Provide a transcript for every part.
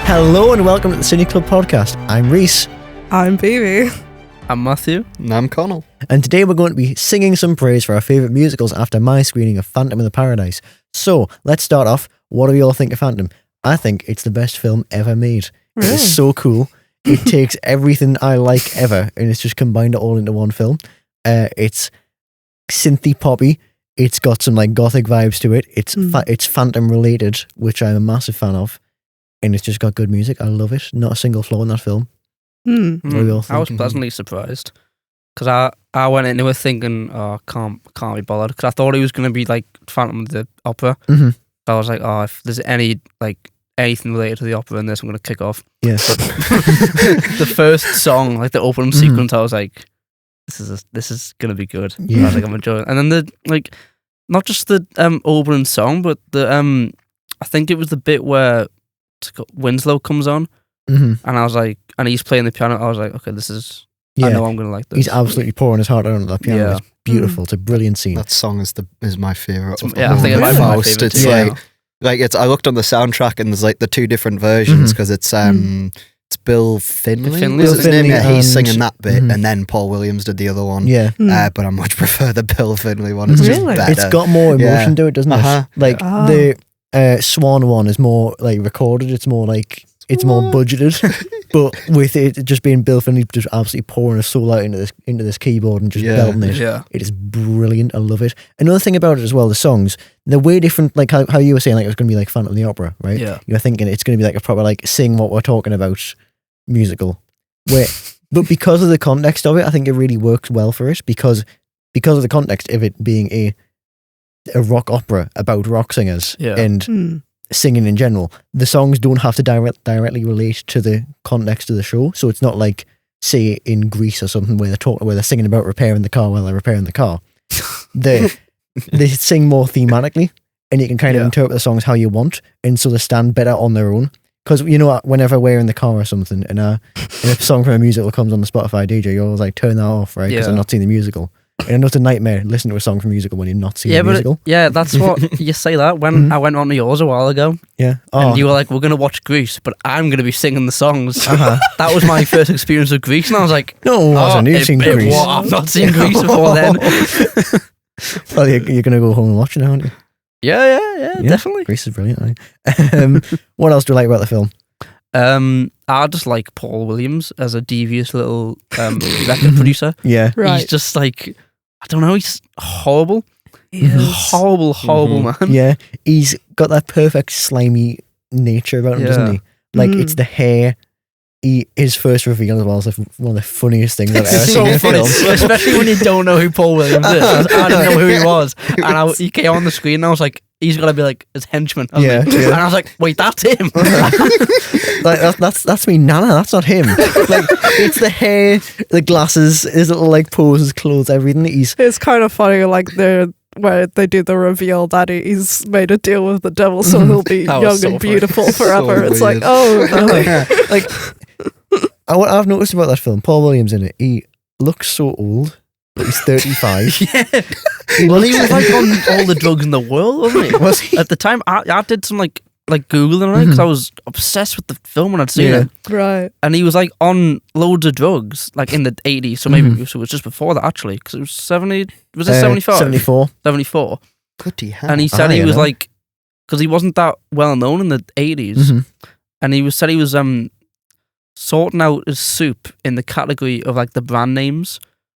Hello and welcome to the .cineclub.podcast. I'm Rhys. I'm Bebe. I'm Matthew. And I'm Connell. And today we're going to be singing some praise for our favourite musicals after my screening of Phantom of the Paradise. So, let's start off. What do you all think of Phantom? I think it's the best film ever made. Really? It is so cool. It takes everything I like ever and it's just combined it all into one film. It's synthy poppy. It's got some like gothic vibes to it. It's Phantom related, which I'm a massive fan of. And it's just got good music. I love it. Not a single flaw in that film. What do you all think? I was pleasantly surprised because I went into it thinking, oh, can't be bothered, because I thought it was going to be like Phantom of the Opera. Mm-hmm. But I was like, oh, if there's anything related to the opera in this, I'm going to kick off. Yeah. The first song, like the opening sequence, I was like, this is going to be good. Yeah. I was like, I'm enjoying it. And then not just the opening song, but the I think it was the bit where Winslow comes on, and I was like, and he's playing the piano. I was like, okay, I know I'm gonna like this. He's absolutely pouring his heart out on that piano. Yeah. It's beautiful. It's a brilliant scene. That song is my favourite. I think it might be my favourite. It's I looked on the soundtrack and there's like the two different versions because it's Bill Finley. Bill Finley, yeah, he's and- singing that bit, and then Paul Williams did the other one. Yeah. But I much prefer the Bill Finley one. It's just Really? better. It's got more emotion to it, doesn't Uh-huh. it? Like the Swan one is more like recorded. It's more like it's more budgeted, but with it just being Bill Finley just absolutely pouring his soul out into this keyboard and just belting it. Yeah. It is brilliant. I love it. Another thing about it as well, the songs, they're way different. Like how you were saying, like it was going to be like Phantom of the Opera, right? Yeah. You're thinking it's going to be like a proper like sing what we're talking about musical. But because of the context of it, I think it really works well for it because of the context of it being a rock opera about rock singers and singing in general. The songs don't have to directly relate to the context of the show, so it's not like, say, in Greece or something where they're singing about repairing the car while they're repairing the car. They sing more thematically, and you can kind of interpret the songs how you want, and so they stand better on their own. Because, you know, whenever we're in the car or something and a song from a musical comes on the Spotify DJ, you're always like, turn that off, right? Because I'm not seeing the musical. And I know it's a nightmare listening to a song from a musical when you're not seeing the musical. That's what you say that when I went on to yours a while ago. Yeah. And you were like, we're going to watch Grease, but I'm going to be singing the songs. That was my first experience with Grease, and I was like, no, it wasn't. You've seen Grease. I've not seen Grease before then. Well, you're going to go home and watch it now, aren't you? Yeah, definitely. Grease is brilliant. Right? What else do you like about the film? I just like Paul Williams as a devious little record producer. Yeah. Right. He's just like, I don't know, he's horrible. Horrible man. Yeah. He's got that perfect slimy nature about him, doesn't he? Like, it's the hair. His first reveal as well is one of the funniest things I've ever seen in a film. Especially when you don't know who Paul Williams is. I didn't know who he was. And he came on the screen and I was like, he's got to be like his henchman. And I was like, wait, that's him. Like that's me, Nana, that's not him. Like, it's the hair, the glasses, his little like pose, his clothes, everything. It's kind of funny, like where they do the reveal that he's made a deal with the devil, so he'll be young and beautiful forever. It's like, oh, really? Like, what I've noticed about that film, Paul Williams in it, he looks so old. But he's 35. Yeah. He was like on all the drugs in the world, wasn't he? Was he? At the time, I did some like Googling on it because I was obsessed with the film when I'd seen it. Right. And he was like on loads of drugs, like in the 80s, so maybe it was just before that actually, because it was 70, was it 75? 74. 74. Bloody hell. And he said he was like, because he wasn't that well known in the 80s, and he said he was sorting out his soup in the category of like the brand names.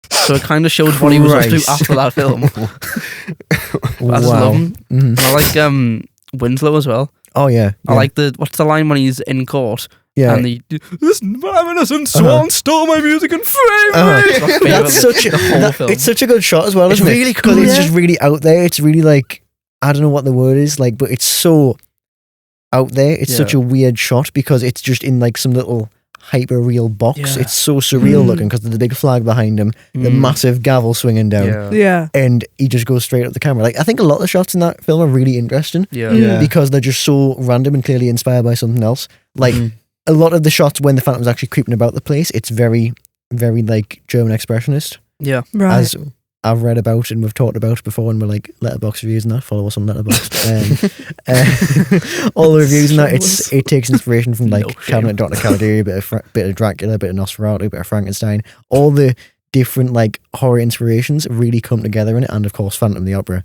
So it kind of showed what he was up to after that film. I just love him. And I like Winslow as well. Oh yeah. I like what's the line when he's in court? Yeah. And this innocent swan stole my music and framed me. That's it's such a good shot as well, isn't it? Really because cool, it's just really out there. It's really like, I don't know what the word is, like, but it's so out there. It's such a weird shot because it's just in like some little hyper real box. Yeah. It's so surreal looking because there's the big flag behind him, the massive gavel swinging down, and he just goes straight up the camera. Like, I think a lot of the shots in that film are really interesting, because they're just so random and clearly inspired by something else. Like a lot of the shots when the Phantom's actually creeping about the place, it's very, very like German expressionist. Yeah, right. As I've read about and we've talked about before, and we're like Letterboxd reviews and that. Follow us on Letterboxd. All the reviews and that. It takes inspiration from like Cabinet Dr. Caligari, bit of Dracula, bit of Nosferatu, bit of Frankenstein. All the different like horror inspirations really come together in it, and of course, Phantom of the Opera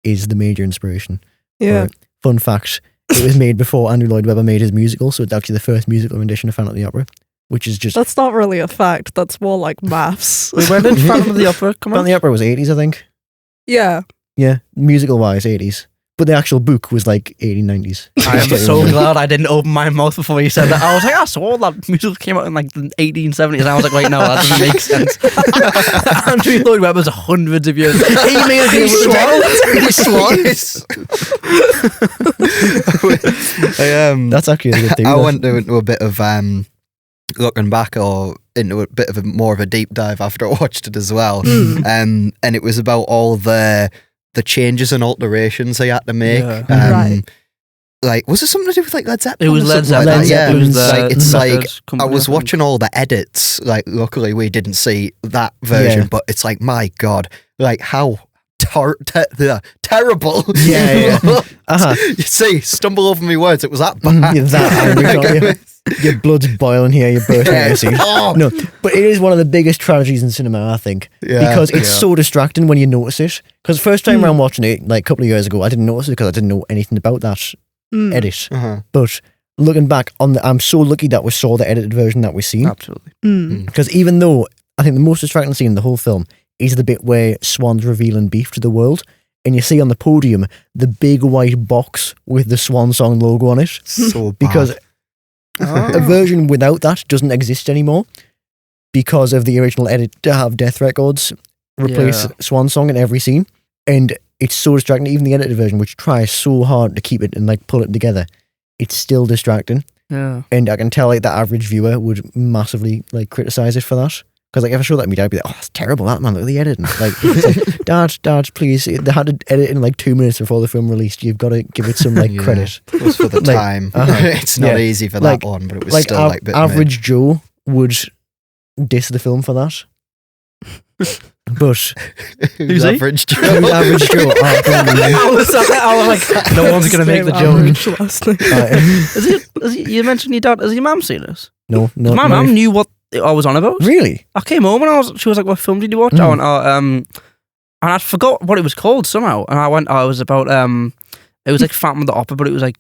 is the major inspiration. Yeah. Fun fact: it was made before Andrew Lloyd Webber made his musical, so it's actually the first musical rendition of Phantom of the Opera. Which is just... That's not really a fact. That's more like maths. Wait, when did Phantom of the Opera come out? Phantom of the Opera was 80s, I think. Yeah. Yeah, musical-wise, 80s. But the actual book was like 80s, 90s. I am so glad I didn't open my mouth before you said that. I was like, I saw that musical came out in like the 1870s. And I was like, wait, no, that doesn't make sense. Andrew Lloyd Webber's hundreds of years. He made a Swan. That's actually a good thing. I went into a bit of looking back, or into a bit of more of a deep dive after I watched it as well. And it was about all the changes and alterations they had to make. Right. Like, was it something to do with like Led Zeppelin? It was Led Zeppelin. Zeppelin. Yeah, It was it's like I company, was watching all the edits. Like, luckily we didn't see that version, but it's like, my God, like how terrible. Yeah. You see, stumble over me words. It was that bad. Your blood's boiling here. You're bursting at your seat. No, but it is one of the biggest tragedies in cinema, I think, because it's so distracting when you notice it. Because the first time around watching it, like a couple of years ago, I didn't notice it because I didn't know anything about that edit. But looking back on I'm so lucky that we saw the edited version that we've seen. Absolutely. Because even though I think the most distracting scene in the whole film is the bit where Swan's revealing beef to the world, and you see on the podium the big white box with the Swan Song logo on it. So bad. Because a version without that doesn't exist anymore, because of the original edit to have Death Records replace Swan Song in every scene. And it's so distracting. Even the edited version, which tries so hard to keep it and like pull it together, it's still distracting. Yeah. And I can tell like the average viewer would massively like criticize it for that. Because like if I showed that to me, I'd be like, "Oh, that's terrible, that man. Look at the editing." Like, it's like, Dad, please. They had to edit in like 2 minutes before the film released. You've got to give it some like credit. It was for the time. It's not easy for that one, but it was like still like bit average Joe would diss the film for that. But who's average Joe? Who's average Joe? I was like, no one's gonna make the joke. You mentioned your dad. Has your mum seen this? No. My mum knew what I was on about. Really? I came home and she was like, "What film did you watch?" I went, and I forgot what it was called somehow. And I went, it was about it was like Phantom of the Opera, but it was like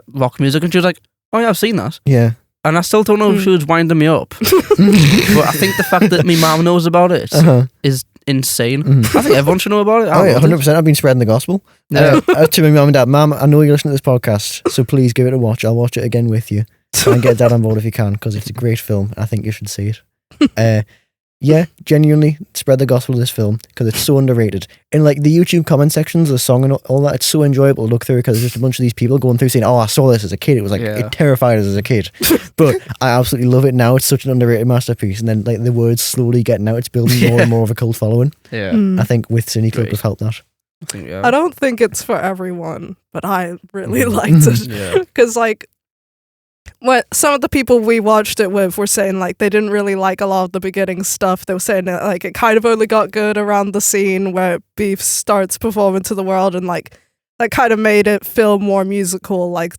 rock music. And she was like, "Oh yeah, I've seen that." Yeah. And I still don't know if she was winding me up. But I think the fact that my mum knows about it is insane. I think everyone should know about it. Oh yeah, 100%. I've been spreading the gospel. To my mum and dad, Mum, I know you're listening to this podcast, so please give it a watch. I'll watch it again with you. Try and get Dad on board if you can, because it's a great film. I think you should see it. Genuinely spread the gospel of this film, because it's so underrated. In like the YouTube comment sections, the song and all that, it's so enjoyable to look through, because there's just a bunch of these people going through saying, "Oh, I saw this as a kid. It was like it terrified us as a kid." But I absolutely love it now. It's such an underrated masterpiece. And then like the words slowly getting out, it's building more and more of a cult following. Yeah. I think with Cineclub we've helped that. I don't think it's for everyone, but I really liked it. Because like, some of the people we watched it with were saying like they didn't really like a lot of the beginning stuff. They were saying that like it kind of only got good around the scene where Beef starts performing to the world, and like that kind of made it feel more musical, like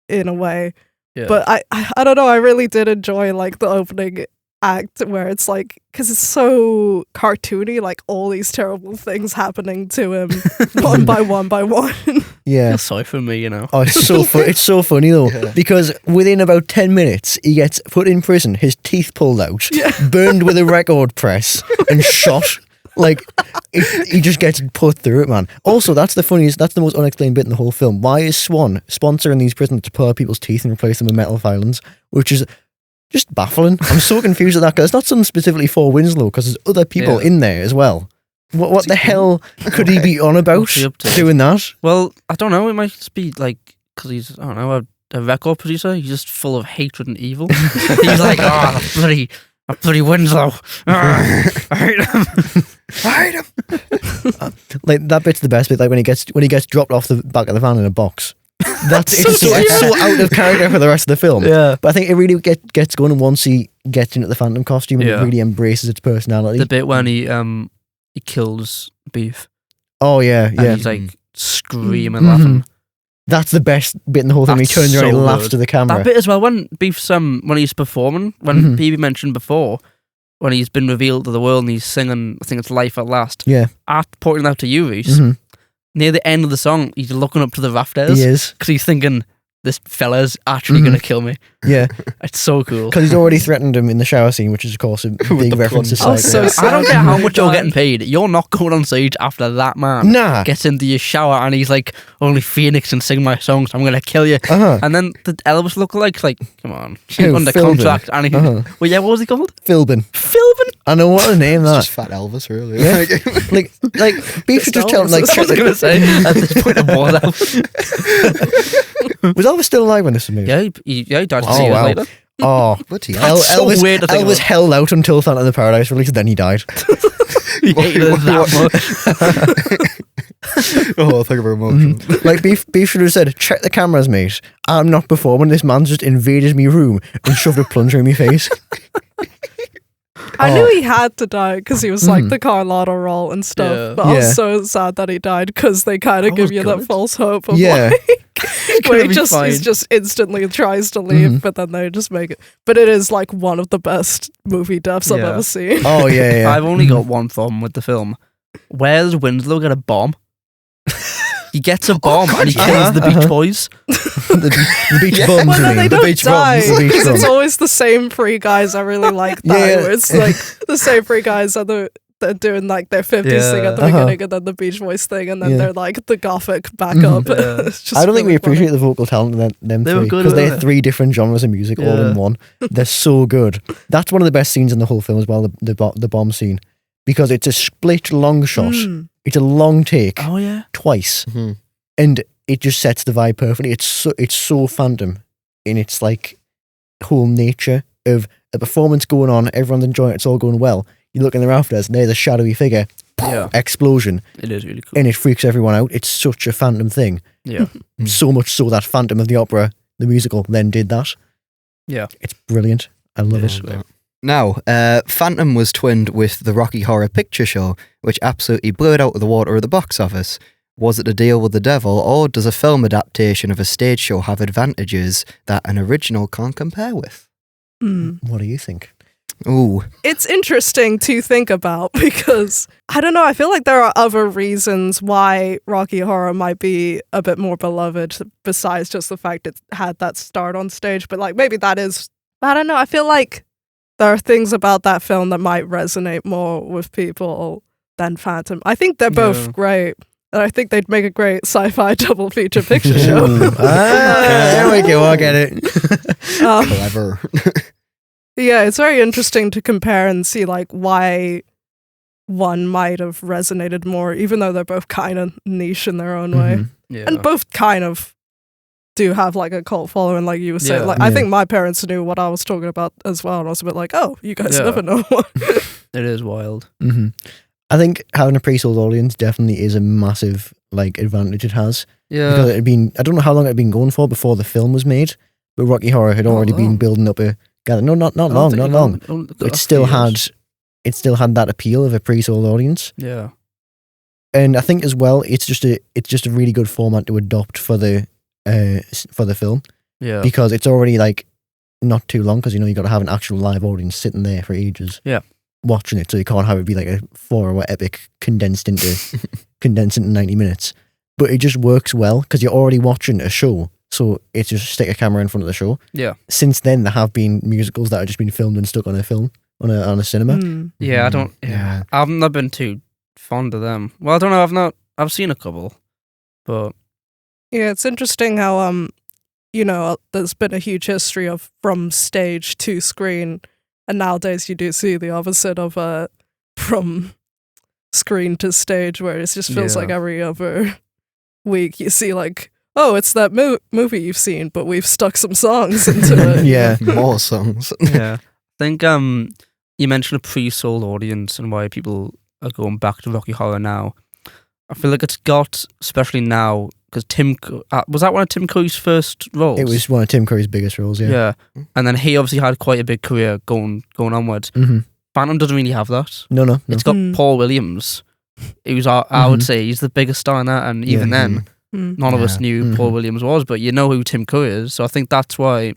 in a way. Yeah. But I don't know. I really did enjoy like the opening act where it's like, because it's so cartoony, like all these terrible things happening to him one by one by one. Yeah. Feel sorry for me, you know. Oh, it's so it's so funny though, because within about 10 minutes he gets put in prison, his teeth pulled out, burned with a record press, and shot. Like he just gets put through it, man. Also, that's the most unexplained bit in the whole film. Why is Swan sponsoring these prisoners to pull out people's teeth and replace them with metal filings, which is just baffling. I'm so confused at that, because it's not something specifically for Winslow, because there's other people in there as well. What the hell could he be on about doing that? Well, I don't know. It might just be like, because he's, I don't know, a record producer. He's just full of hatred and evil. He's like, bloody Winslow. I hate him. I hate him. Like that bit's the best bit. Like when he gets dropped off the back of the van in a box. It's so out of character for the rest of the film. Yeah, but I think it really gets going once he gets into the Phantom costume and it really embraces its personality. The bit when he he kills Beef. Oh yeah, And yeah. he's like screaming, laughing. That's the best bit in the whole thing. He That's turns around so and laughs good. to the camera. That bit as well, when Beef's when he's performing, when Bebe mentioned before, when he's been revealed to the world and he's singing, I think it's Life at Last. Yeah. I pointed out to you, Rhys, near the end of the song, he's looking up to the rafters. He is. Because he's thinking, this fella's actually going to kill me. Yeah. It's so cool. Because he's already threatened him in the shower scene, which is, of course, a big reference to Oh, Psycho. so I don't care how much you're God. getting paid. You're not going on stage after that man Nah. gets into your shower and he's like, only Phoenix and sing my songs. I'm going to kill you. Uh-huh. And then the Elvis lookalike's like, come on, Who, under Philbin? contract. And he, Uh-huh. well, yeah, what was he called? Philbin. Philbin. I know what a name It's that. just Fat Elvis, really. Yeah. like Beef should just tell him, like, That's what I was going to say. At this point, it was Elvis. was Elvis still alive when this was made? Yeah, he died 6 Oh, years wow. later. Oh, Bloody hell. That's so weird to think Elvis about. held out until Phantom of the Paradise release, then he died. He hated it that much. Oh, think of her emotion. Like Beef should have said, check the cameras, mate. I'm not performing. This man's just invaded me room and shoved a plunger in my face. I knew he had to die because he was like the Carlotta role and stuff. Yeah. But I Yeah. was so sad that he died because they kind I of give was you that gutted. false hope of Yeah. where he be just fine. he's just instantly tries to leave, but then they just make it. But it is like one of the best movie deaths I've Yeah. ever seen. Oh, yeah. I've only got one problem with the film. Where does Winslow get a bomb? He gets a bomb and he kills the Beach Boys. the Beach Yeah. Bums, Well, you no, they mean? don't Beach die Bums, the Beach because it's Bums. always the same three guys. I really like that. Yeah. Where it's like the same three guys are they're doing like their 50s thing at the Uh-huh. beginning and then the Beach Boys thing and then Yeah. they're like the gothic backup. Yeah. It's just I don't think we really appreciate funny. the vocal talent of them They were three good, because weren't they're they? three different genres of music all in Yeah. one. They're so good. That's one of the best scenes in the whole film as well, the bomb scene, because it's a split long shot. Mm. It's a long take Oh, yeah. twice, Mhm. and it just sets the vibe perfectly. It's so Phantom in its like whole nature of a performance going on. Everyone's enjoying it. It's all going well. You look in the rafters, and there's a shadowy figure. Yeah. Explosion, It is really cool. and it freaks everyone out. It's such a Phantom thing. Yeah. So much so that Phantom of the Opera, the musical, then did that. Yeah. It's brilliant. I love it. Now, Phantom was twinned with the Rocky Horror Picture Show, which absolutely blew it out of the water at the box office. Was it a deal with the devil, or does a film adaptation of a stage show have advantages that an original can't compare with? Mm. What do you think? Ooh. It's interesting to think about because I don't know. I feel like there are other reasons why Rocky Horror might be a bit more beloved besides just the fact it had that start on stage. But like maybe that is, I don't know. I feel like there are things about that film that might resonate more with people than Phantom. I think they're both Yeah. great. And I think they'd make a great sci-fi double feature picture show. There we go. I get it. Clever. Yeah, it's very interesting to compare and see like why one might have resonated more, even though they're both kind of niche in their own way, Mhm. Yeah. and both kind of do have like a cult following, like you were saying. Yeah. Like I Yeah. think my parents knew what I was talking about as well, and I was a bit like, "Oh, you guys Yeah. never know." It is wild. hmm I think having a pre-sold audience definitely is a massive like advantage it has because Yeah. it had been, I don't know how long it had been going for before the film was made, but Rocky Horror had Not already been long. building up a gather. No, not I don't long, think not it long. only- It still had that appeal of a pre-sold audience, Yeah. and I think as well it's just a really good format to adopt for the film Yeah. because it's already like not too long because you know you got to have an actual live audience sitting there for ages. Yeah. Watching it, so you can't have it be like a 4-hour epic condensed into 90 minutes. But it just works well because you're already watching a show, so it's just stick a camera in front of the show. Yeah. Since then, there have been musicals that have just been filmed and stuck on a film on a cinema. Mm. Yeah, I don't. Yeah. Yeah, I've not been too fond of them. Well, I don't know. I've seen a couple, but Yeah, it's interesting how you know, there's been a huge history of from stage to screen, and nowadays you do see the opposite of from screen to stage, where it just feels Yeah. like every other week you see like, oh, it's that movie you've seen, but we've stuck some songs into it. Yeah. More songs. yeah, I think you mentioned a pre-sold audience and why people are going back to Rocky Horror now. I feel like it's got, especially now, because was that one of Tim Curry's first roles? It was one of Tim Curry's biggest roles. Yeah. Yeah, and then he obviously had quite a big career going onwards. Mm-hmm. Phantom doesn't really have that. No. It's got Paul Williams, who's I would say he's the biggest star in that, and even then, none of us knew Paul Williams was, but you know who Tim Curry is, so I think that's why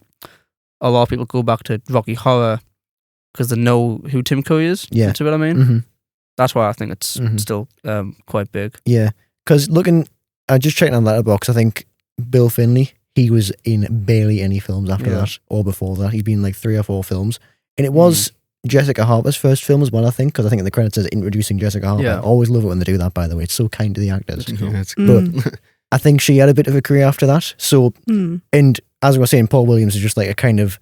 a lot of people go back to Rocky Horror, because they know who Tim Curry is. Yeah. See what I mean? Mm-hmm. That's why I think it's still quite big. Yeah, because I just checked on Letterboxd, I think Bill Finley, he was in barely any films after that, or before that. He's been in like 3 or 4 films, and it was Jessica Harper's first film as well, I think, because I think in the credits says introducing Jessica Harper. I always love it when they do that, by the way. It's so kind to the actors. But I think she had a bit of a career after that. So, and as I was saying, Paul Williams is just like a kind of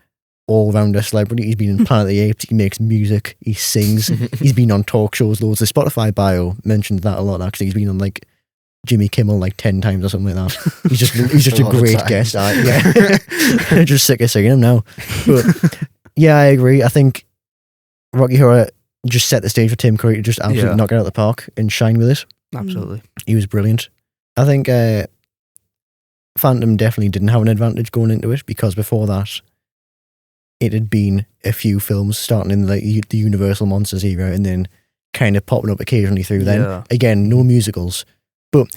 all-rounder celebrity. He's been in Planet of the Apes, he makes music, he sings, he's been on talk shows loads. The Spotify bio mentions that a lot, actually. He's been on like Jimmy Kimmel like 10 times or something like that. He's just a great guest. I'm just sick of seeing him now. But yeah, I agree. I think Rocky Horror just set the stage for Tim Curry to just absolutely knock it out of the park and shine with it. Absolutely. He was brilliant. I think Phantom definitely didn't have an advantage going into it, because before that it had been a few films starting in the Universal Monsters era and then kind of popping up occasionally through then. Yeah. Again, no musicals. But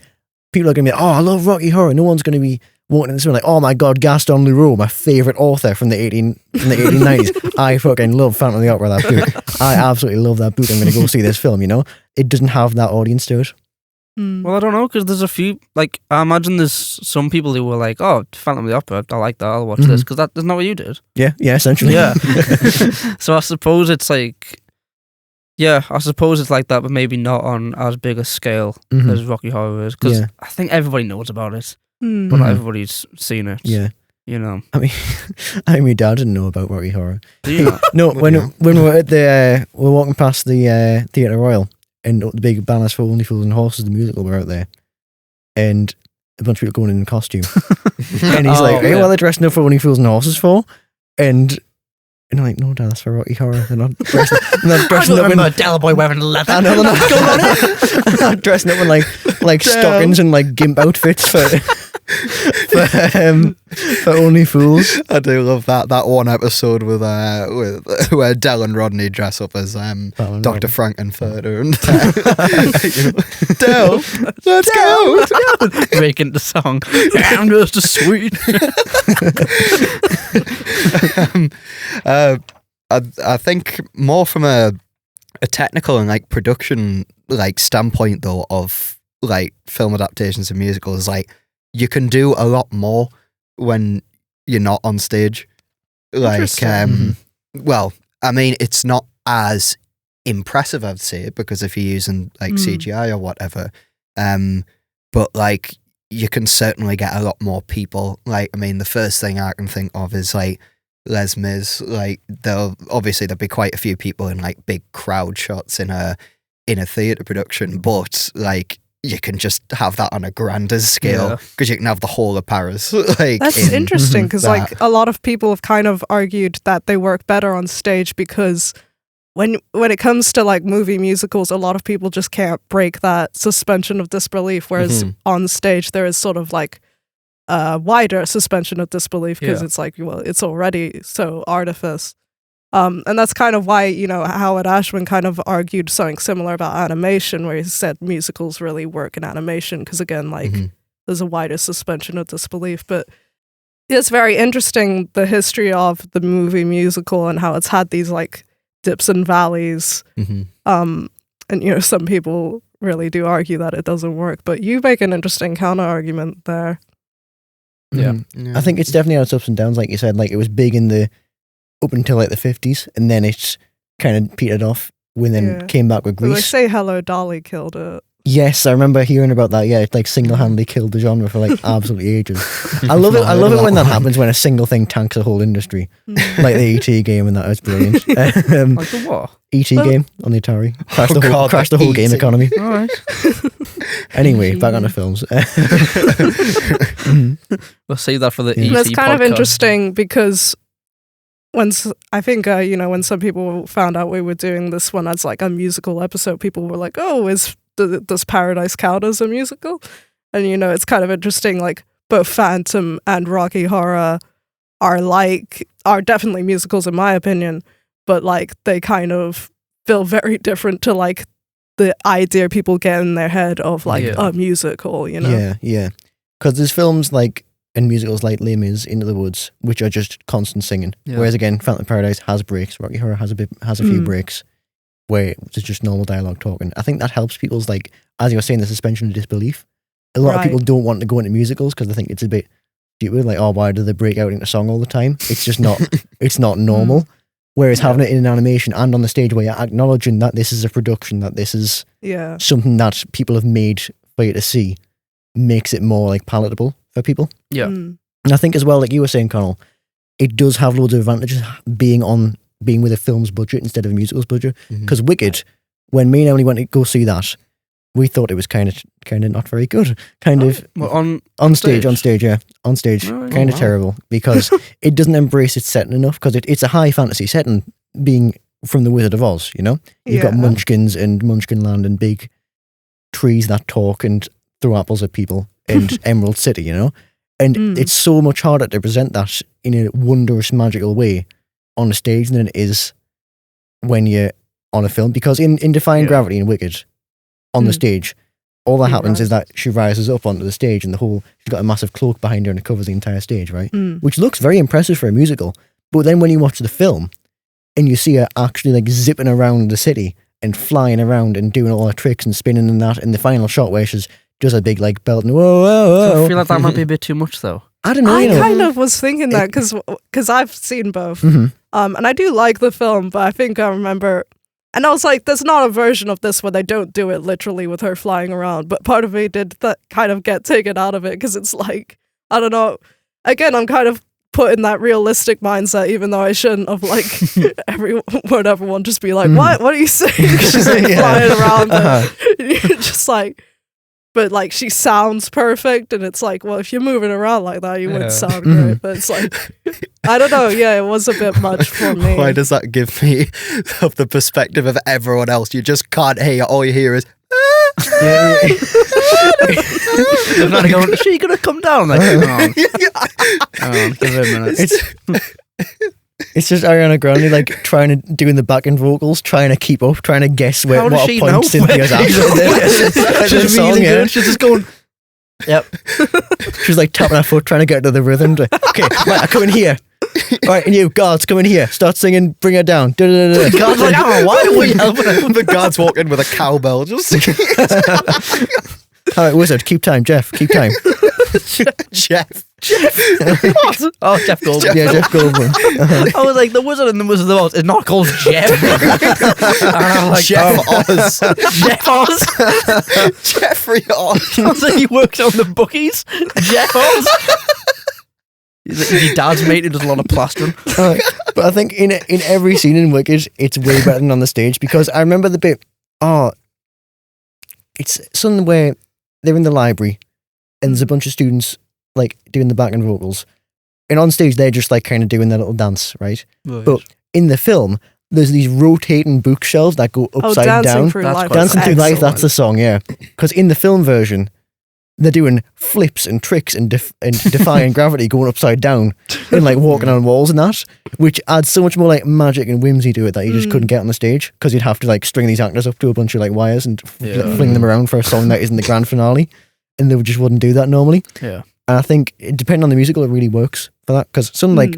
people are going to be like, oh, I love Rocky Horror. No one's going to be walking in this one like, oh my God, Gaston Leroux, my favourite author from the 1890s. I fucking love Phantom of the Opera, that book. I absolutely love that book. I'm going to go see this film, you know? It doesn't have that audience to it. Well, I don't know, because there's a few, like, I imagine there's some people who were like, oh, Phantom of the Opera, I like that, I'll watch this, because that's not what you did. Yeah, essentially. Yeah. So I suppose it's like, I suppose it's like that, but maybe not on as big a scale as Rocky Horror is, because I think everybody knows about it, but not everybody's seen it. Yeah. You know. I mean, my dad didn't know about Rocky Horror. Do you not? No, when we were at we're walking past the Theatre Royal, and the big banners for Only Fools and Horses, the musical, were out there, and a bunch of people going in costume. And he's like, hey, what are they dressing up for Only Fools and Horses for? And I'm like, no, Dad, that's for Rocky Horror. They're not dressing, up in Delaware Boy wearing leather. I know they're not going on it. They're not dressing up in like stockings and like gimp outfits for Only Fools. I do love that one episode with where Del and Rodney dress up as Dr. Frankenfurter and Del, let's go. Breaking the song. I'm just a sweet. I think more from a technical and like production like standpoint though of like film adaptations and musicals, like you can do a lot more when you're not on stage. Like well, I mean it's not as impressive, I'd say, because if you're using like CGI or whatever, but like you can certainly get a lot more people. Like, I mean, the first thing I can think of is like Les Mis. Like, there'll be quite a few people in like big crowd shots in a theatre production, but like you can just have that on a grander scale because you can have the whole of Paris. Like, that's interesting because like a lot of people have kind of argued that they work better on stage because when it comes to like movie musicals, a lot of people just can't break that suspension of disbelief, whereas on stage there is sort of like a wider suspension of disbelief because it's like, well, it's already so artifice. And that's kind of why, you know, Howard Ashman kind of argued something similar about animation, where he said musicals really work in animation because, again, like there's a wider suspension of disbelief. But it's very interesting, the history of the movie musical and how it's had these like dips and valleys. And, you know, some people really do argue that it doesn't work, but you make an interesting counter argument there. Yeah. I think it's definitely had its ups and downs, like you said. Like, it was big up until like the 50s, and then it's kind of petered off when then came back with Grease. They say Hello Dolly killed it. Yes, I remember hearing about that. Yeah, it like single-handedly killed the genre for like absolutely ages. I love it. I love it when that happens, when a single thing tanks a whole industry, like the E.T. game, and that was brilliant. Like the what? E.T. game on the Atari crashed the whole game economy. All right. Anyway, back on the films. We'll save that for the E.T. That's kind podcast. of interesting because I think, you know, when some people found out we were doing this one as like a musical episode, people were like, oh, does Paradise count as a musical? And, you know, it's kind of interesting, like both Phantom and Rocky Horror are definitely musicals in my opinion, but like they kind of feel very different to like the idea people get in their head of like a musical, you know? Yeah. Because there's films like and musicals like Les Mis, Into the Woods, which are just constant singing. Yeah. Whereas again, Phantom Paradise has breaks. Rocky Horror has a few breaks where it's just normal dialogue talking. I think that helps people's, like, as you were saying, the suspension of disbelief. A lot of people don't want to go into musicals because they think it's a bit stupid. Like, oh, why do they break out into song all the time? It's just not. It's not normal. Whereas having it in an animation and on the stage where you're acknowledging that this is a production, that this is something that people have made for you to see, makes it more like palatable for people. Yeah. And I think as well, like you were saying, Connell, it does have loads of advantages being with a film's budget instead of a musical's budget. Because Wicked, when me and Emily went to go see that, we thought it was kind of not very good. On stage, kind of terrible because it doesn't embrace its setting enough, because it's a high fantasy setting, being from the Wizard of Oz, you know? You've got munchkins and Munchkinland and big trees that talk and throw apples at people and Emerald City, you know? And it's so much harder to present that in a wondrous, magical way on a stage than it is when you're on a film, because in Defying Gravity and Wicked, on the stage, all that happens is that she rises up onto the stage and she's got a massive cloak behind her and it covers the entire stage, right? Which looks very impressive for a musical. But then when you watch the film and you see her actually like zipping around the city and flying around and doing all her tricks and spinning and that, in the final shot where she's just a big like belt and whoa. I feel like that might be a bit too much though. I don't know. I kind of was thinking that because I've seen both. And I do like the film, but I think I remember... And I was like, there's not a version of this where they don't do it literally with her flying around. But part of me did kind of get taken out of it because it's like, I don't know. Again, I'm kind of put in that realistic mindset, even though I shouldn't have, like, everyone just be like, what are you saying? She's like flying around. And you're just like, but like she sounds perfect. And it's like, well, if you're moving around like that, you would sound great. But it's like, I don't know. Yeah, it was a bit much for me. Why does that give me of the perspective of everyone else? You just can't hear. All you hear is. I'm not going, is she gonna come down? Like, hang on, give it a minute. It's just Ariana Grande like doing the back end vocals, trying to keep up, trying to guess what point Cynthia's at. She's really good. She's just going. Yep. She's like tapping her foot, trying to get to the rhythm. Okay, right, I come in here. All right, and you guards come in here. Start singing. Bring her down. Guards like, oh, why are we helping her? The guards walk in with a cowbell. Just. All right, wizard, keep time. Jeff, keep time. Jeff. What? Oh, Jeff Goldblum. Yeah, Jeff Goldblum. I was like, the Wizard and the Wizard of Oz is not called Jeff. And I'm like, Jeff Oz. Jeff Oz. Jeffrey Oz. I was like, he works on the bookies. Jeff Oz. Your dad's mate who does a lot of plastering. But I think in every scene in Wicked, it's way better than on the stage, because I remember the bit. It's something where they're in the library and there's a bunch of students like doing the back end vocals, and on stage they're just like kind of doing their little dance, right? But in the film, there's these rotating bookshelves that go upside down. Dancing Through Life. Dancing Through Life, that's the song, yeah. Because in the film version, they're doing flips and tricks and defying gravity, going upside down and like walking on walls and that, which adds so much more like magic and whimsy to it that you just couldn't get on the stage, because you'd have to like string these actors up to a bunch of like wires and fling them around for a song that isn't the grand finale, and they just wouldn't do that normally. Yeah. And I think, depending on the musical, it really works for that, because some like,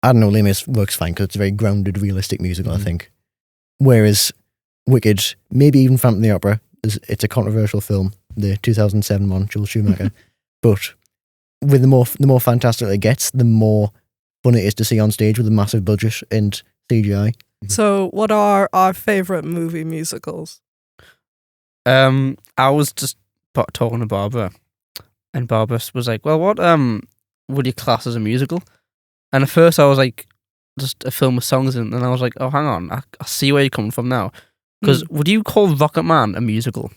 I don't know, Les Mis works fine because it's a very grounded, realistic musical, I think. Whereas Wicked, maybe even Phantom of the Opera, it's a controversial film, the 2007 one, Joel Schumacher. But with the more fantastic it gets, the more fun it is to see on stage with a massive budget and CGI. So, what are our favourite movie musicals? I was just talking to Barbara, and Barbara was like, "Well, what would you class as a musical?" And at first, I was like, "Just a film with songs in," and I was like, "Oh, hang on, I see where you're coming from now." Because would you call Rocket Man a musical?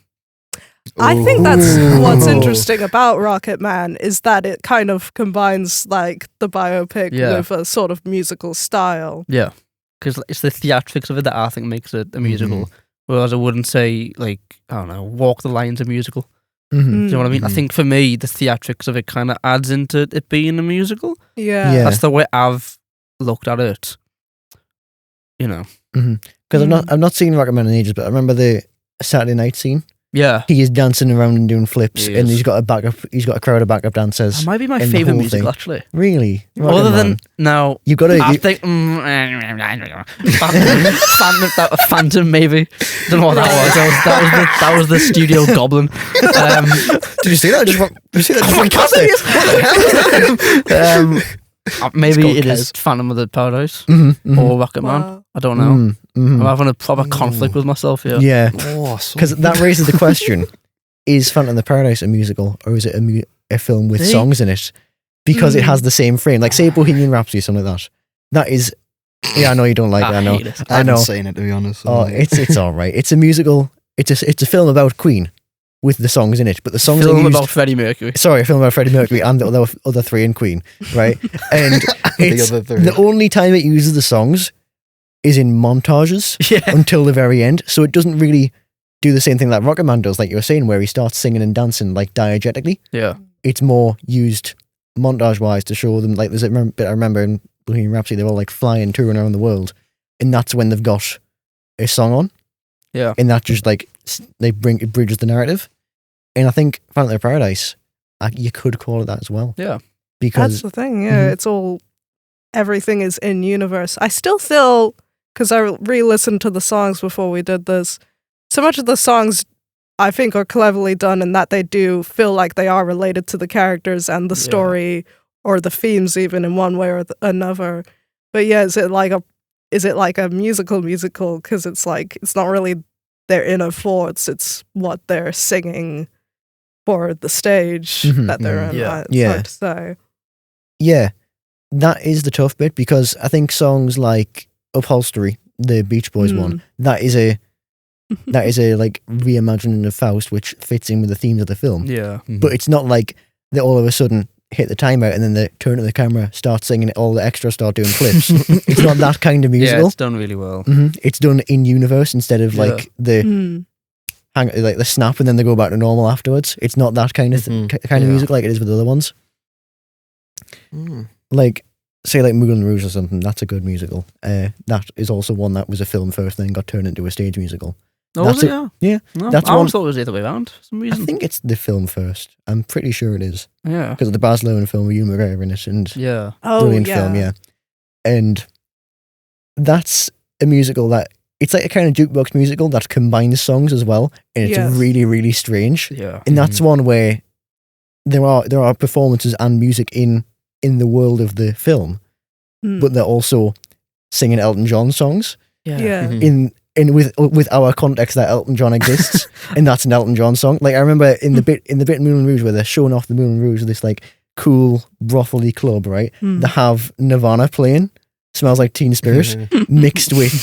I think that's what's interesting about Rocket Man, is that it kind of combines like the biopic with a sort of musical style. Yeah, because it's the theatrics of it that I think makes it a musical. Whereas I wouldn't say, like, I don't know, Walk the Line's a musical. Do you know what I mean? I think for me, the theatrics of it kind of adds into it being a musical. Yeah. That's the way I've looked at it. You know. because I've not seen Rocketman in ages, but I remember the Saturday night scene. Yeah. He is dancing around and doing flips, He and is. he's got a crowd of backup dancers. That might be my in the favourite whole musical, thing. actually. Really? Other than, Rocketman. now, You've got to. I think, Phantom, maybe. Don't know what that was. That was the studio goblin. Did you see that? Did you see that? Oh my God, What the hell? maybe called it is Kez. Phantom of the Paradise Mhm, or Rocket Man. Wow. I don't know. mhm. I'm having a proper conflict with myself here. Yeah, Oh, so because that raises the question: is Phantom of the Paradise a musical, or is it a film with See? songs in it? Because it has the same frame, like say Bohemian Rhapsody, something like that. That is, yeah, I know you don't like it. I know. hate it. I I know. haven't seen it, to be honest. Oh, it's all right. It's a musical. It's a film about Queen with the songs in it, but the songs are Film used. about Freddie Mercury. Sorry, a film about Freddie Mercury and the other three in Queen, right? And it's other three. the only time it uses the songs is in montages Yeah. until the very end. So it doesn't really do the same thing that Rocket Man does, like you were saying, where he starts singing and dancing like diegetically. Yeah. It's more used montage wise to show them, like there's a bit I remember in Bohemian Rhapsody, they're all like flying, touring around the world, and that's when they've got a song on. Yeah. And that just like it bridges the narrative. And I think Phantom of the Paradise, you could call it that as well. Yeah. Because That's the thing, yeah. Mhm. It's all, everything is in universe. I still feel, because I re-listened to the songs before we did this, so much of the songs I think are cleverly done in that they do feel like they are related to the characters and the Yeah. story or the themes even in one way or another. But yeah, is it like a musical? Because it's like, it's not really their inner thoughts, it's what they're singing for the stage Mhm, that they're in. Yeah. It's Yeah. hard to say. yeah, that is the tough bit, because I think songs like Upholstery, the Beach Boys one, that is a like reimagining of Faust, which fits in with the themes of the film. Yeah. But it's not like they all of a sudden hit the timeout and then they turn to the camera, start singing it, all the extras start doing flips. It's not that kind of Yeah, musical. it's done really well. It's done in universe instead of Yeah. like the like the snap and then they go back to normal afterwards. It's not that kind of Mhm. kind of Yeah. music like it is with other ones. Mm. Like say like Moulin Rouge or something. That's a good musical. That is also one that was a film first, then got turned into a stage musical. No, That's was it? it. Yeah. Yeah, No, that's I one- always thought it was the other way around for some I reason. think it's the film first. I'm pretty sure it is Yeah. because of the Baz Luhrmann film with Hugh McGregor in it, and Yeah. Oh, brilliant yeah. film, yeah. And that's a musical that it's like a kind of jukebox musical that combines songs as well, and it's Yes. really, really strange. Yeah. And that's one where there are performances and music in the world of the film, Mm. but they're also singing Elton John songs yeah. Mhm. in with our context that Elton John exists, and that's an Elton John song. Like I remember in the bit in Moulin Rouge where they're showing off the Moulin Rouge with this like cool brothely club, right? Mm. They have Nirvana playing, Smells Like Teen Spirit, mixed with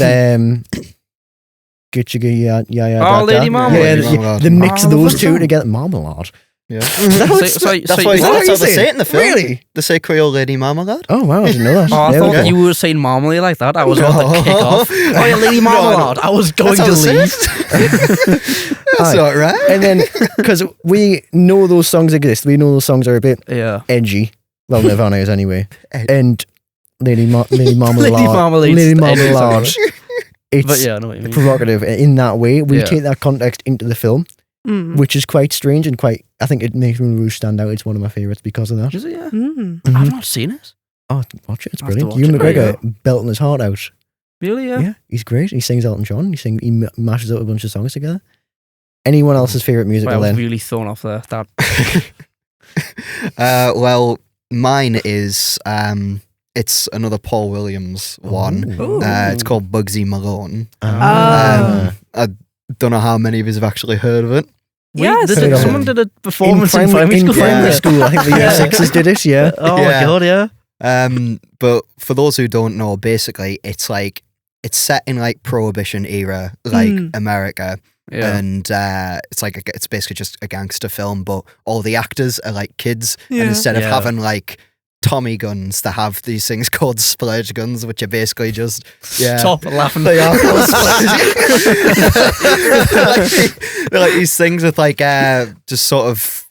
Get Your yeah. Oh, Lady Marmalade. Yeah, Lady Marmalade. the mix Oh, those what's two that? together, Marmalade. Yeah. That's So That's you- why Is that what that's how you they said? say it in the film. Really? They say Creole Lady Marmalade. Oh wow, I didn't know that. Oh, I There we thought go. you were saying marmalade like that. I was about to kick off. Oh, yeah, Lady No, Marmalade. I was going That's to how they leave. say it. That's Aye. not right. And then because we know those songs exist, we know those songs are a bit Yeah. edgy. Well, Nirvana is anyway. Ed- And Lady Marmalade. Lady Marmalade's Lady edgy Marmalade. songs. It's But yeah, I know what you mean. provocative in that way. We Yeah. take that context into the film, Mm. which is quite strange and quite. I think it makes Moulin Rouge stand out. It's one of my favorites because of that. Is it? Yeah. Mm. Mhm. I've not seen it. Oh, watch it! It's I'll have to brilliant. watch Ewan it. McGregor belting his heart out. Really? Yeah. Yeah, he's great. He sings Elton John. He mashes up a bunch of songs together. Anyone else's favorite Well, I musical was then? really thrown off there. That. Well, mine is it's another Paul Williams one. Ooh. It's called Bugsy Malone. Ah. I don't know how many of you have actually heard of it. Yes. Someone did a performance in primary primary school. primary Yeah. school. I think the year Yeah. sixes did it. Yeah. Oh my Yeah. god, yeah. But for those who don't know, basically it's set in like Prohibition era, like Mm. America. Yeah. And it's basically just a gangster film, but all the actors are like kids, Yeah. and instead of Yeah. having like Tommy guns, they have these things called splurge guns, which are basically just Stop laughing. They are called they're like these things with like just sort of,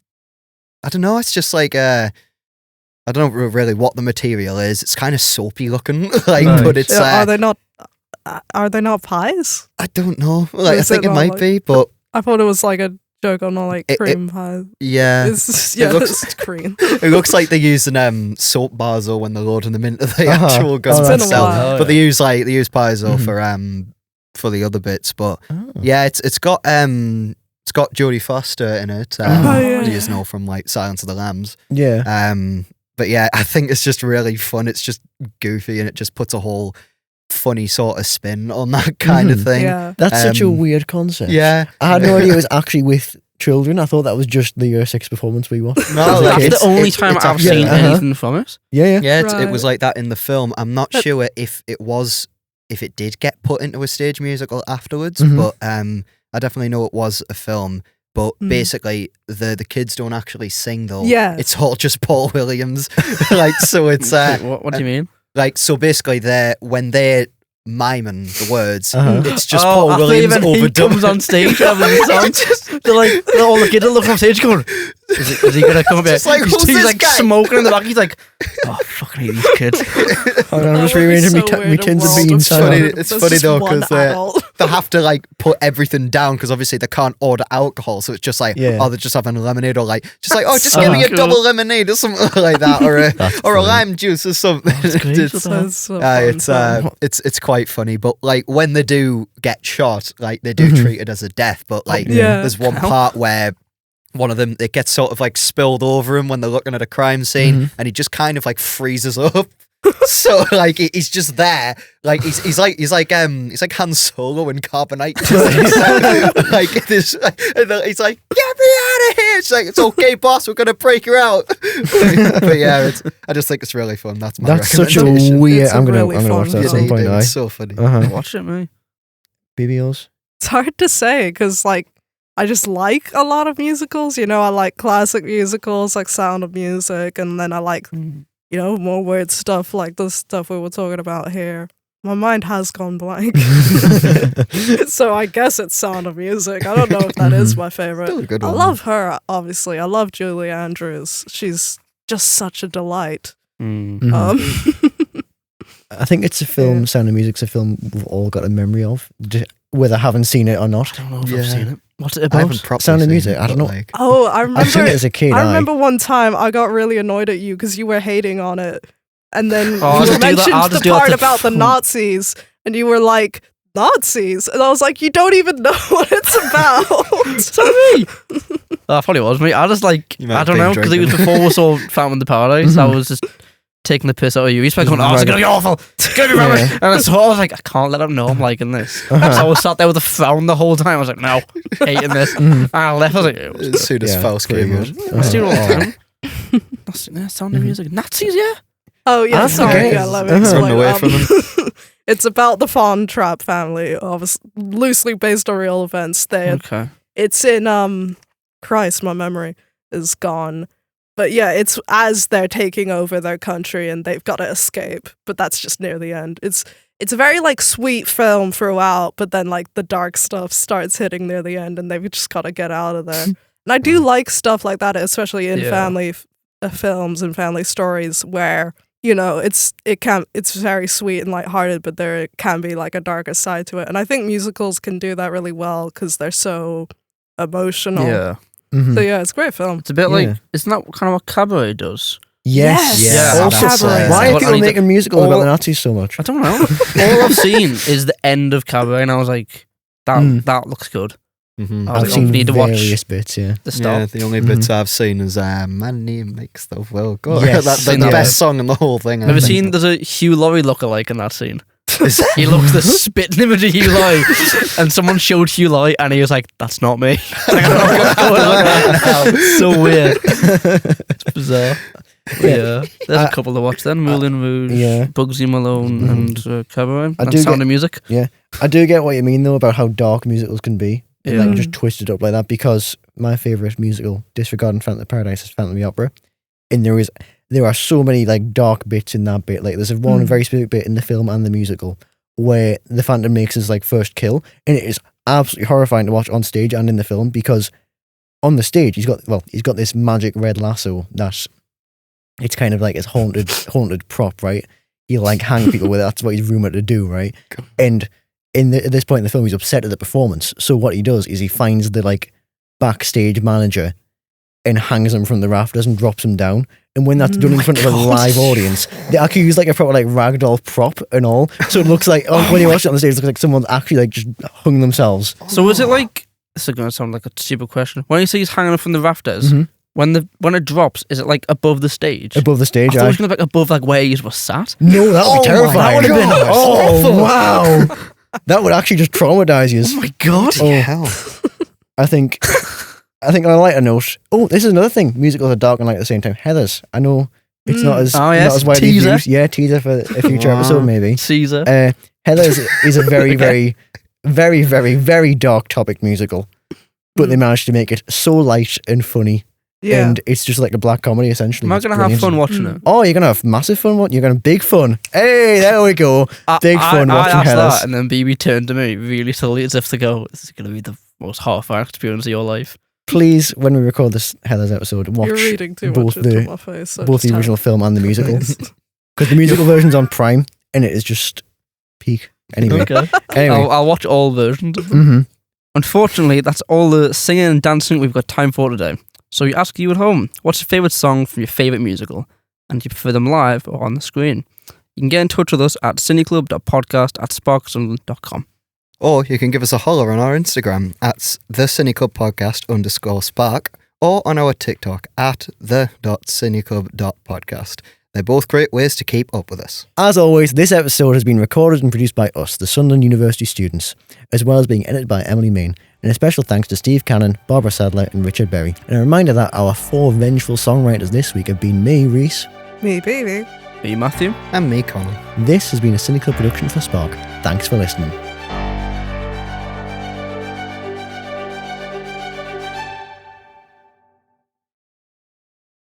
I don't know. It's just like I don't know really what the material is. It's kind of soapy looking, like, Nice. but it's Are they not Are they not pies? I don't know. Like, I Is think it it not, might like- be, but I thought it was like a joke on all like It- cream pie. yeah. Yeah, looks- it's cream. It looks like they're using soap bars or when they're loading them into the actual guns Oh, It's been a themselves. while. But they use Paizo Mhm. for the other bits. But Oh. yeah, it's got Jodie Foster in it. Oh, yeah. You just know from like Silence of the Lambs. Yeah. But yeah, I think it's just really fun. It's just goofy and it just puts a whole funny sort of spin on that kind of Mhm. thing. Yeah. That's such a Um, weird concept. Yeah. I had no idea it was actually with children. I thought that was just the year 6 performance we watched. No, as a like, kid. That's the only it's- time it's I've actually- seen Yeah, uh-huh. anything from it. Yeah. Yeah, it was Right. like that in the film. I'm not But- sure if it did get put into a stage musical afterwards, Mhm. but I definitely know it was a film. But Mm. basically, the kids don't actually sing though. Yeah. It's all just Paul Williams. Like, so it's What do you mean? like, so basically when they're miming the words, Uh-huh. it's just Oh, Paul I thought you Williams meant he comes overdubbed. on stage having the song. They're like, all the kids are looking on stage going, is he gonna come up here? Just like, who's he's this like guy? smoking in the back. He's like, oh, fucking hate these kids. Hold on, I'm just That would be rearranging so me weird, a tins of world beans. children. Hang on. It's There's funny just though, one 'cause adult. they have to like put everything down because obviously they can't order alcohol, so it's just like, Yeah. oh, they're just having lemonade or like, just So give me a cool. double lemonade or something like that, or a That's or a funny. lime juice or something. That's great. It's- What the hell? That's so fun. it's quite funny, but like when they do get shot, like they do Mhm. treat it as a death, but like Yeah. there's one Connell? part where one of them, it gets sort of like spilled over him when they're looking at a crime scene, Mhm. and he just kind of like freezes up. So like he's just there, like he's like Han Solo in Carbonite. Like this, and he's like, get me out of here. It's like, it's okay, boss, we're gonna break you out. But yeah, I just think it's really fun. That's my That's such a recommendation. weird. It's a I'm gonna really watch fun that at Yeah, some you point. do, Aye. it's so funny. Watch it, me. BBOs. It's hard to say because like I just like a lot of musicals. You know, I like classic musicals like Sound of Music, and then I like more weird stuff like the stuff we were talking about here. My mind has gone blank. So I guess it's Sound of Music. I don't know if that is my favorite. Still a good I one. love her, obviously. I love Julie Andrews. She's just such a delight. Mm. Mhm. I think it's a film. Yeah. Sound of Music's a film we've all got a memory of, whether having seen it or I not. don't know if Yeah. I've seen it. What's it I about? haven't properly Sound of seen Music, it, I don't but, know. like, Oh, I I've seen it remember. as a kid. I aye. remember one time I got really annoyed at you because you were hating on it, and then Oh, I'll you just do that- mentioned I'll the just do that part to- about the Nazis, and you were like, Nazis, and I was like, you don't even know what it's about. So me. That probably was me. I just like, You might I have don't been know, because it was drinking. before we saw Phantom of the Paradise. I Mhm. was just taking the piss out of you. He's like, going, Just oh, it's going to be awful. It's going to be rubbish. Yeah. And so I was like, I can't let him know I'm liking this. Uh-huh. So I was sat there with a frown the whole time. I was like, no, hating this. Mhm. And I left. I was like, it was as soon as Yeah, Faust pretty came out. good. I see it all the Uh-huh. time. That's Sound of Mhm. Music. Nazis, yeah. Oh yeah, That's sorry. okay. Yeah, let me Uh-huh. explain. Run away from It's about the Fawn Trap family, loosely based on real events. Okay. It's in Christ, my memory is gone. But yeah, it's as they're taking over their country and they've got to escape. But that's just near the end. It's a very like sweet film throughout, but then like the dark stuff starts hitting near the end, and they've just got to get out of there. And I do like stuff like that, especially in Yeah. family films and family stories where it's very sweet and lighthearted, but there can be like a darker side to it. And I think musicals can do that really well because they're so emotional. Yeah. Mhm. So yeah, it's a great film. It's a bit Yeah. like, isn't that kind of what Cabaret does? Yes. Yes. Yeah, Also, that's, why are what I people need to- making musicals about all- the Nazis so much? I don't know. All I've seen is the end of Cabaret, and I was like, that looks good. Mhm. I was I've like, seen need to watch various bits. Yeah. the Yeah, start. the only bits I've seen is "My Name Makes the World Go." Yes, That's seen the that. best song in the whole thing. I Have you think. seen? There's a Hugh Laurie lookalike in that scene. He looks the spitting image of Hugh Laurie, and someone showed Hugh Laurie, and he was like, "That's not me." Like, I don't know what's going on right now. It's so weird. It's bizarre. But yeah, there's a couple to watch then: Moulin Rouge, yeah. Bugsy Malone, Mhm. and Cabaret. I And do Sound get- of Music. I do get what you mean though about how dark musicals can be, and Yeah. like just twisted up like that. Because my favorite musical, disregarding Phantom of the Paradise, is Phantom of the Opera, and there are so many like dark bits in that bit. Like there's one Mm. very specific bit in the film and the musical where the Phantom makes his like first kill, and it is absolutely horrifying to watch on stage and in the film because on the stage he's got this magic red lasso that it's kind of like his haunted prop, right? he'll like hang people with it. That's what he's rumored to do, right? And at this point in the film, he's upset at the performance. So what he does is he finds the like backstage manager and hangs him from the rafters and drops him down. And when that's done in front of a live audience, they actually use like a proper like ragdoll prop and all. So it looks like when you watch it on the stage, it looks like someone's actually like just hung themselves. So is it like, this is going to sound like a stupid question. When you say he's hanging from the rafters, when it drops, is it like above the stage? Above the stage, I thought it was going to be like above like where he was sat. No, that would be terrifying. That would have been Oh, wow. That would actually just traumatize you. Oh my God. Hell. I think on a lighter note, this is another thing. Musicals are dark and light at the same time. Heathers. I know it's not as not as widely used. Yeah, teaser for a future episode maybe. Caesar. Heathers is a very, very, very, very, very dark topic musical. But they managed to make it so light and funny. Yeah. And it's just like a black comedy essentially. Am I going to have fun watching it? Oh, you're going to have massive fun. You're going to have big fun. Hey, there we go. Big fun watching I asked Heathers. that, and then Bebe turned to me really slowly as if to go, this is going to be the most horrifying experience of your life. Please, when we record this Heathers episode, watch You're reading too both much into my face. both the original film and the musical. Because the musical version's on Prime, and it is just peak. Anyway, I'll watch all versions of them. Unfortunately, that's all the singing and dancing we've got time for today. So we ask you at home, what's your favourite song from your favourite musical? And do you prefer them live or on the screen? You can get in touch with us at cineclub.podcast@sparksunderland.com. Or you can give us a holler on our Instagram at the.cineclub.podcast_spark or on our TikTok at the.cineclub.podcast. They're both great ways to keep up with us. As always, this episode has been recorded and produced by us, the Sunderland University students, as well as being edited by Emily Main. And a special thanks to Steve Cannon, Barbara Sadler and Richard Berry. And a reminder that our 4 vengeful songwriters this week have been me, Rhys. Me, Bebe. Me, Matthew. And me, Connell. This has been a Cynical production for Spark. Thanks for listening.